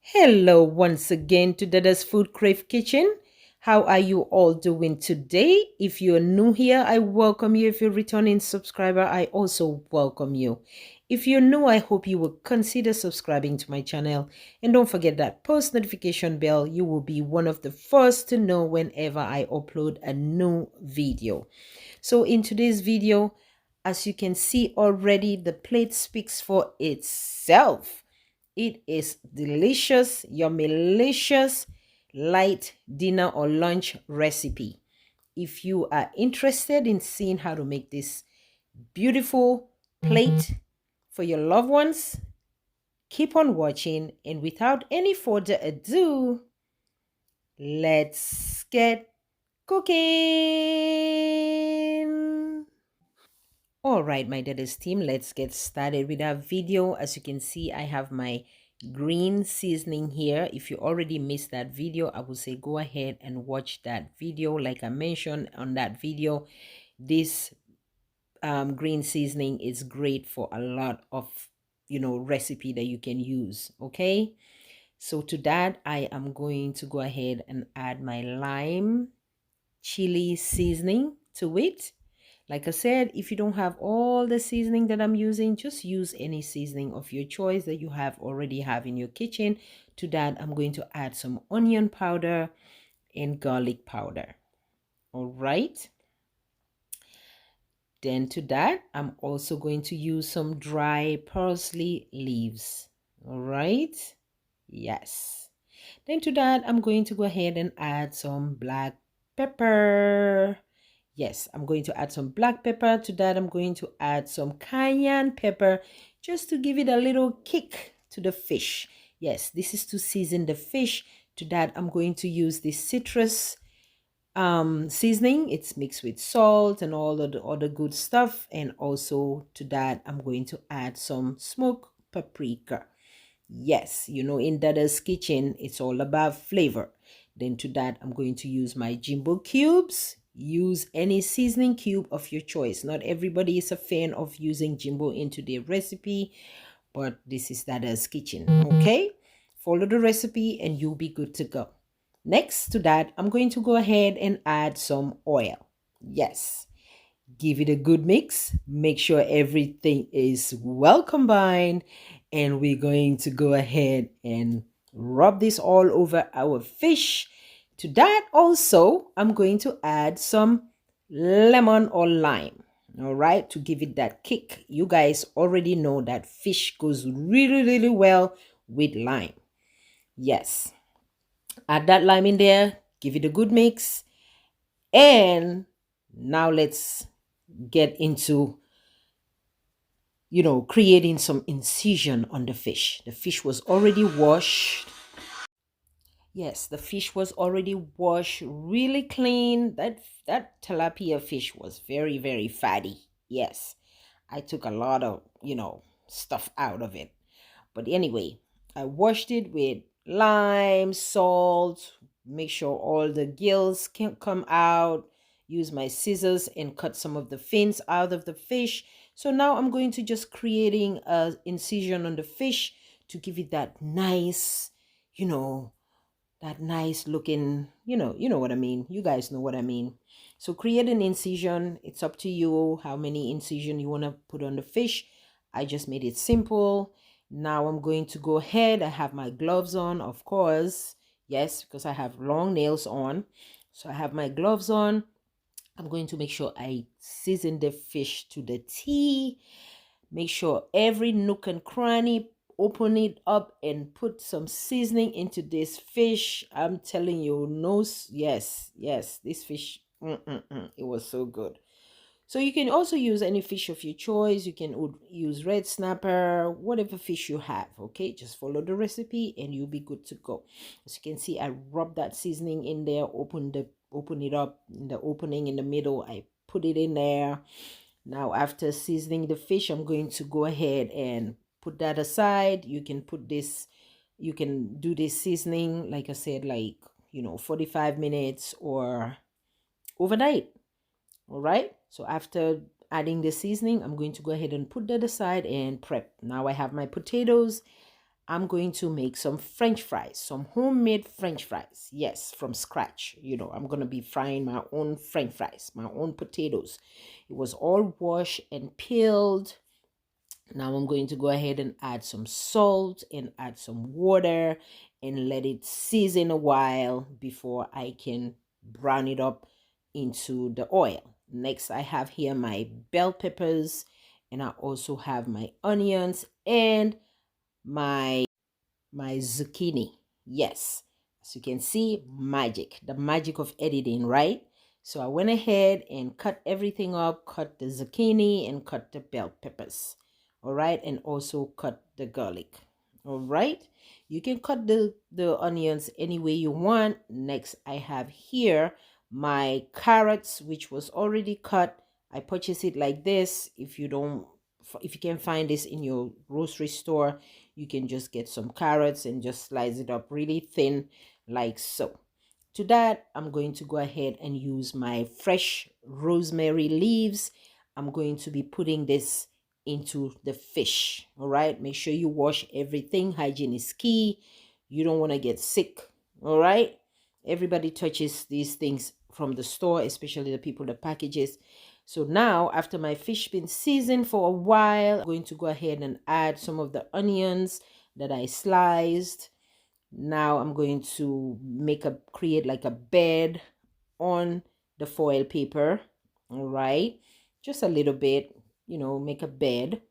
Hello once again to Dada's Food Crave Kitchen. How are you all doing today? If you're new here, I welcome you. If you're a returning subscriber, I also welcome you. If you're new, I hope you will consider subscribing to my channel. And don't forget that post notification bell. You will be one of the first to know whenever I upload a new video. So in today's video, as you can see already, the plate speaks for itself. It is delicious, yummylicious, light dinner or lunch recipe. If you are interested in seeing how to make this beautiful plate for your loved ones, keep on watching. And without any further ado, let's get cooking. All right, my Dadda's team, let's get started with our video. As you can see, I have my green seasoning here. If you already missed that video, I would say go ahead and watch that video. Like I mentioned on that video, this green seasoning is great for a lot of recipe that you can use. Okay, so to that I am going to go ahead and add my lime chili seasoning to it. Like I said, if you don't have all the seasoning that I'm using, just use any seasoning of your choice that you already have in your kitchen. To that, I'm going to add some onion powder and garlic powder. All right. Then to that, I'm also going to use some dry parsley leaves. All right. Yes. Then to that, I'm going to go ahead and add some black pepper. Yes, I'm going to add some black pepper. To that, I'm going to add some cayenne pepper just to give it a little kick to the fish. Yes, this is to season the fish. To that, I'm going to use this citrus seasoning. It's mixed with salt and all of the other good stuff. And also to that, I'm going to add some smoked paprika. Yes, in Dada's kitchen, it's all about flavor. Then to that, I'm going to use my jumbo cubes. Use any seasoning cube of your choice. Not everybody is a fan of using jumbo into their recipe, but this is Dada's kitchen. Okay, follow the recipe and you'll be good to go. Next to that, I'm going to go ahead and add some oil. Yes, give it a good mix. Make sure everything is well combined. And we're going to go ahead and rub this all over our fish. To that also, I'm going to add some lemon or lime. All right, to give it that kick. You guys already know that fish goes really, really well with lime. Yes. Add that lime in there. Give it a good mix. And now let's get into creating some incision on the fish. The fish was already washed. Yes, the fish was already washed really clean. That tilapia fish was very, very fatty. Yes, I took a lot of, stuff out of it. But anyway, I washed it with lime, salt, make sure all the gills can come out. Use my scissors and cut some of the fins out of the fish. So now I'm going to just creating a incision on the fish to give it that nice, that nice looking, you know what I mean. You guys know what I mean. So create an incision. It's up to you how many incision you want to put on the fish. I just made it simple. Now I'm going to go ahead. I have my gloves on, of course. Yes, because I have long nails on. So I have my gloves on. I'm going to make sure I season the fish to the T. Make sure every nook and cranny, open it up and put some seasoning into this fish. I'm telling you, no, yes, this fish, it was so good. So you can also use any fish of your choice. You can use red snapper, whatever fish you have. Okay, just follow the recipe and you'll be good to go. As you can see, I rub that seasoning in there, open it up in the opening in the middle. I put it in there. Now after seasoning the fish, I'm going to go ahead and put that aside. You can do this seasoning, like I said, 45 minutes or overnight. All right, so after adding the seasoning, I'm going to go ahead and put that aside and prep. Now I have my potatoes. I'm going to make some French fries, some homemade French fries. Yes, from scratch. I'm going to be frying my own French fries, my own potatoes. It was all washed and peeled. Now I'm going to go ahead and add some salt and add some water and let it season a while before I can brown it up into the oil. Next, I have here my bell peppers, and I also have my onions and my zucchini. Yes, as you can see, the magic of editing, right? So I went ahead and cut everything up, cut the zucchini and cut the bell peppers. All right, and also cut the garlic. All right, you can cut the onions any way you want. Next, I have here my carrots, which was already cut. I purchased it like this. If you can find this in your grocery store, you can just get some carrots and just slice it up really thin like so. To that, I'm going to go ahead and use my fresh rosemary leaves. I'm going to be putting this into the fish. All right, make sure you wash everything. Hygiene is key. You don't want to get sick. All right, everybody touches these things from the store, especially the people that packages. So now, after my fish been seasoned for a while, I'm going to go ahead and add some of the onions that I sliced. Now I'm going to create like a bed on the foil paper. All right, just a little bit, make a bed.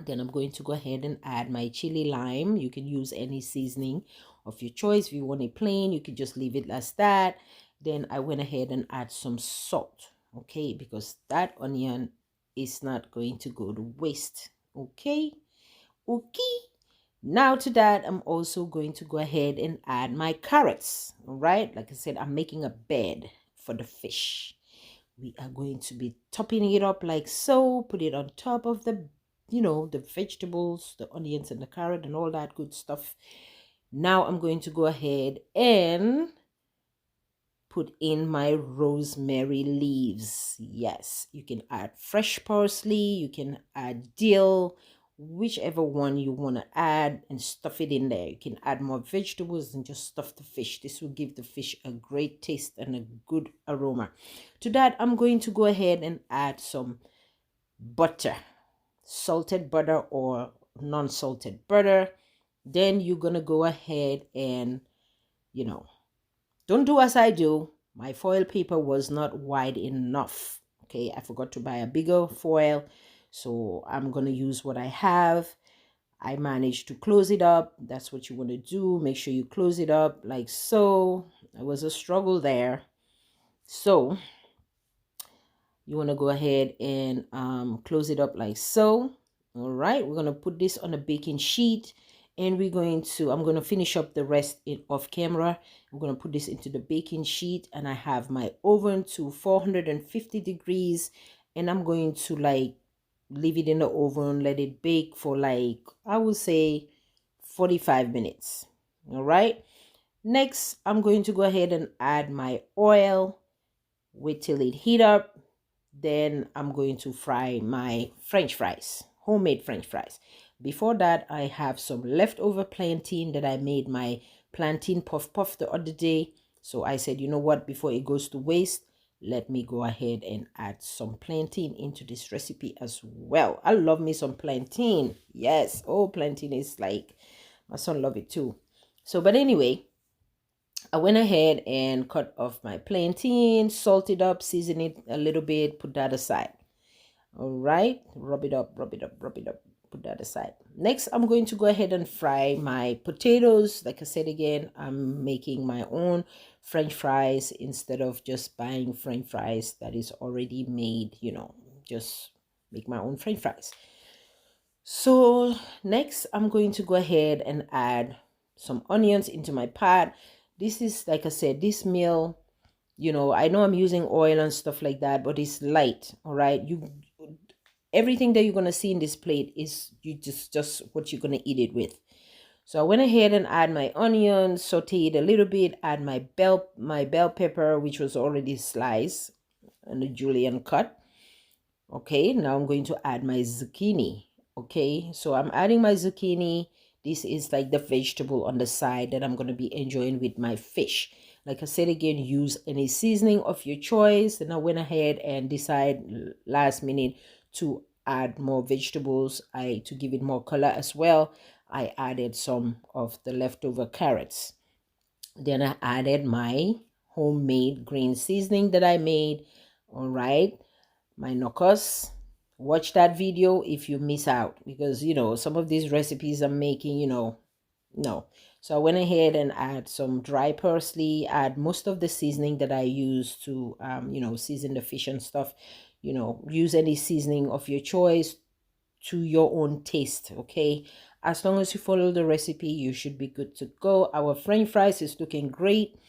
Then I'm going to go ahead and add my chili lime. You can use any seasoning of your choice. If you want it plain, you can just leave it as that. Then I went ahead and add some salt, okay, because that onion is not going to go to waste. Okay. Now to that, I'm also going to go ahead and add my carrots. All right, like I said, I'm making a bed for the fish. We are going to be topping it up like so. Put it on top of the vegetables, the onions and the carrot and all that good stuff. Now I'm going to go ahead and put in my rosemary leaves. Yes, you can add fresh parsley, you can add dill, whichever one you want to add, and stuff it in there. You can add more vegetables and just stuff the fish. This will give the fish a great taste and a good aroma. To that, I'm going to go ahead and add some butter, salted butter or non-salted butter. Then you're gonna go ahead and don't do as I do. My foil paper was not wide enough. Okay, I forgot to buy a bigger foil, so I'm gonna use what I have. I managed to close it up. That's what you want to do. Make sure you close it up like so. It was a struggle there. So you want to go ahead and close it up like so. All right, we're going to put this on a baking sheet, and I'm going to finish up the rest off camera. I'm going to put this into the baking sheet, and I have my oven to 450 degrees, and I'm going to leave it in the oven, let it bake for I would say 45 minutes. All right, next I'm going to go ahead and add my oil. Wait till it heat up. Then I'm going to fry my French fries, homemade French fries. Before that, I have some leftover plantain that I made my plantain puff the other day. So I said, you know what, before it goes to waste, let me go ahead and add some plantain into this recipe as well. I love me some plantain. Yes. Oh, plantain is my son love it too. So, but anyway, I went ahead and cut off my plantain, salt it up, season it a little bit, put that aside. All right, rub it up, put that aside. Next, I'm going to go ahead and fry my potatoes. Like I said again, I'm making my own French fries instead of just buying French fries that is already made, just make my own French fries. So next, I'm going to go ahead and add some onions into my pot. This is, like I said, this meal, I know I'm using oil and stuff like that, but it's light. All right, everything that you're gonna see in this plate is just what you're gonna eat it with. So I went ahead and add my onions, saute it a little bit, add my bell pepper, which was already sliced and a julienne cut. Okay, now I'm going to add my zucchini. Okay, so I'm adding my zucchini. This is like the vegetable on the side that I'm going to be enjoying with my fish. Like I said again, use any seasoning of your choice. And I went ahead and decided last minute to add more vegetables. To give it more color as well, I added some of the leftover carrots. Then I added my homemade green seasoning that I made. All right, my knockers. Watch that video if you miss out, because some of these recipes I'm making, no. So I went ahead and add some dry parsley, add most of the seasoning that I use to season the fish and stuff. Use any seasoning of your choice to your own taste. Okay, as long as you follow the recipe, you should be good to go. Our french fries is looking great.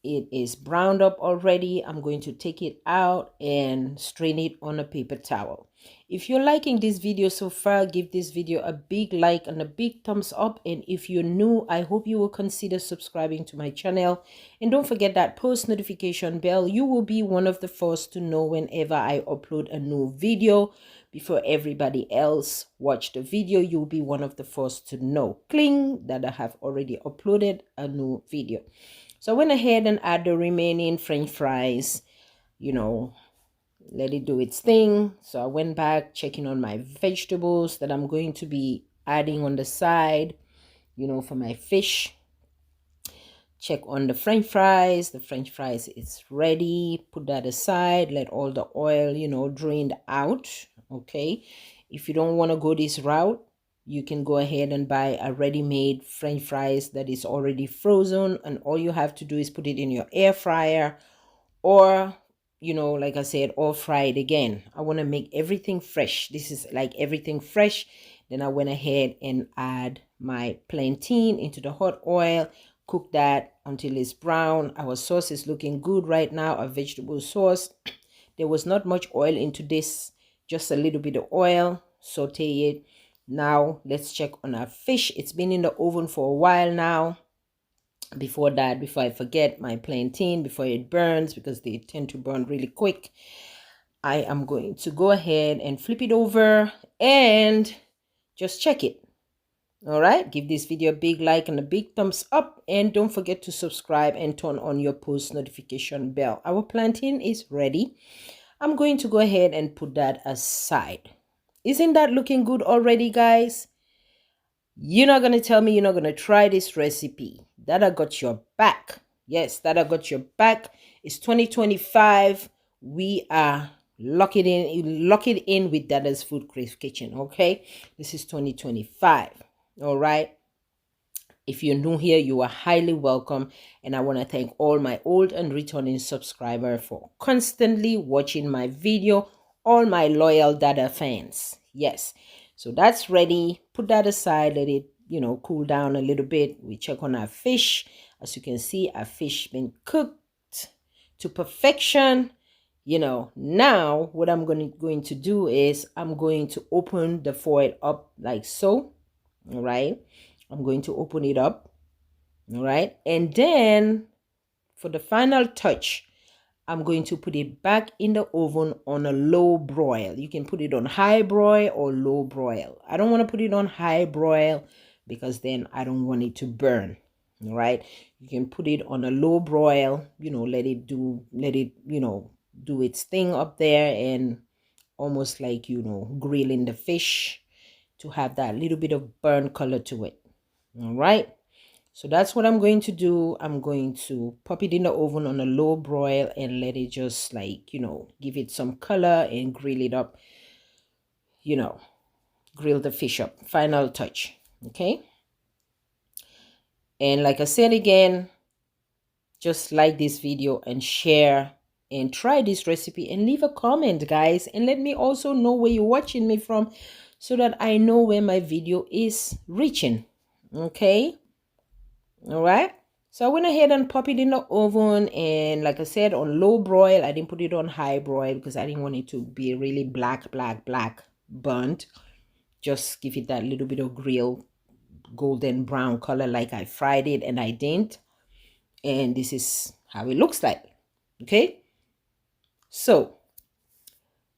It is browned up already. I'm going to take it out and strain it on a paper towel. If you're liking this video so far, give this video a big like and a big thumbs up. And if you're new, I hope you will consider subscribing to my channel. And don't forget that post notification bell. You will be one of the first to know whenever I upload a new video. Before everybody else watch the video, you'll be one of the first to know. Cling, that I have already uploaded a new video. So I went ahead and add the remaining french fries, let it do its thing. So I went back checking on my vegetables that I'm going to be adding on the side, for my fish. Check on the french fries. The french fries is ready. Put that aside. Let all the oil, drained out. Okay. If you don't want to go this route, you can go ahead and buy a ready-made french fries that is already frozen, and all you have to do is put it in your air fryer, or like I said, or fry it again. I want to make everything fresh. This is like everything fresh. Then I went ahead and add my plantain into the hot oil, cook that until it's brown. Our sauce is looking good right now, a vegetable sauce. There was not much oil into this, just a little bit of oil. Saute it. Now let's check on our fish. It's been in the oven for a while now. Before I forget, my plantain, before it burns, because they tend to burn really quick, I am going to go ahead and flip it over and just check it. All right, give this video a big like and a big thumbs up, and don't forget to subscribe and turn on your post notification bell. Our plantain is ready. I'm going to go ahead and put that aside. Isn't that looking good already, guys? You're not going to tell me you're not going to try this recipe. Dada got your back. Yes, Dada got your back. It's 2025. We are lock it in with Dada's Food Crave Kitchen. Okay, this is 2025. All right. If you're new here, you are highly welcome. And I want to thank all my old and returning subscribers for constantly watching my video. All my loyal Dada fans. Yes. So that's ready. Put that aside. Let it, cool down a little bit. We check on our fish. As you can see, our fish been cooked to perfection. Now what I'm going to do is I'm going to open the foil up like so. All right. I'm going to open it up. All right. And then for the final touch, I'm going to put it back in the oven on a low broil. You can put it on high broil or low broil. I don't want to put it on high broil because then I don't want it to burn. All right. You can put it on a low broil, let it do its thing up there, and almost like, grilling the fish to have that little bit of burn color to it. All right. So that's what I'm going to do. I'm going to pop it in the oven on a low broil and let it just give it some color and grill it up, grill the fish up. Final touch. Okay. And like I said again, just like this video and share and try this recipe and leave a comment, guys. And let me also know where you're watching me from so that I know where my video is reaching. Okay. All right. So I went ahead and pop it in the oven, and like I said, on low broil. I didn't put it on high broil because I didn't want it to be really black burnt. Just give it that little bit of grill golden brown color like I fried it, and I didn't. And this is how it looks like. Okay. So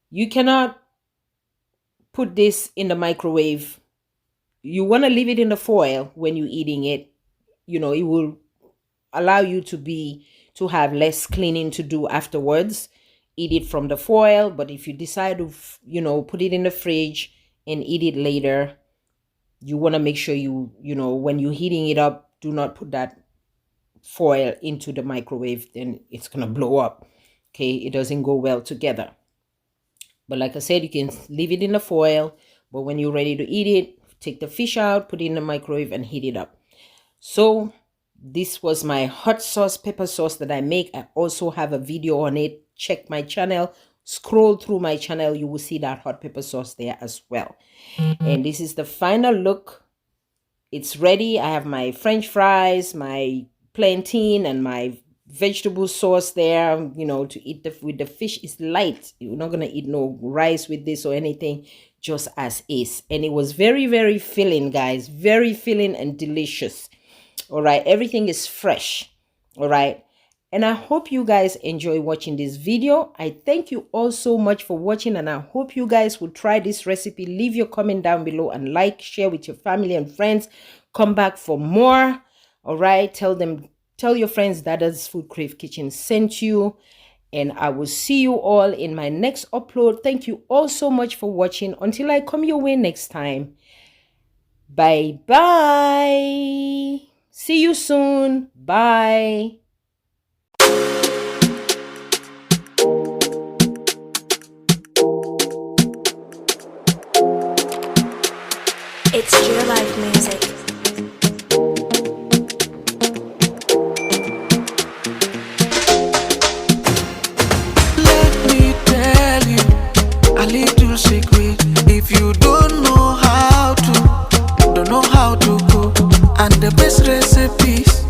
you cannot put this in the microwave you want to leave it in the foil when you're eating it. You know, it will allow you to have less cleaning to do afterwards. Eat it from the foil, but if you decide to, you know, put it in the fridge and eat it later, you want to make sure you know, when you're heating it up, do not put that foil into the microwave, then it's gonna blow up. Okay, it doesn't go well together. But like I said, you can leave it in the foil, but when you're ready to eat it, take the fish out, put it in the microwave and heat it up. So this was my hot sauce pepper sauce that I make. I also have a video on it. Check my channel, scroll through my channel, you will see that hot pepper sauce there as well. And this is the final look. It's ready. I have my French fries, my plantain, and my vegetable sauce there, you know, to eat with the fish. Is light. You're not gonna eat no rice with this or anything, just as is. And it was very, very filling, guys. Very filling and delicious. All right, everything is fresh. All right, and I hope you guys enjoy watching this video. I thank you all so much for watching, and I hope you guys will try this recipe. Leave your comment down below and like, share with your family and friends. Come back for more. All right, tell your friends Dada's Food Crave Kitchen sent you, and I will see you all in my next upload. Thank you all so much for watching. Until I come your way next time, bye bye. See you soon. Bye. It's Your Life Music. Let me tell you a little secret. If you don't know how to cook, and the best recipes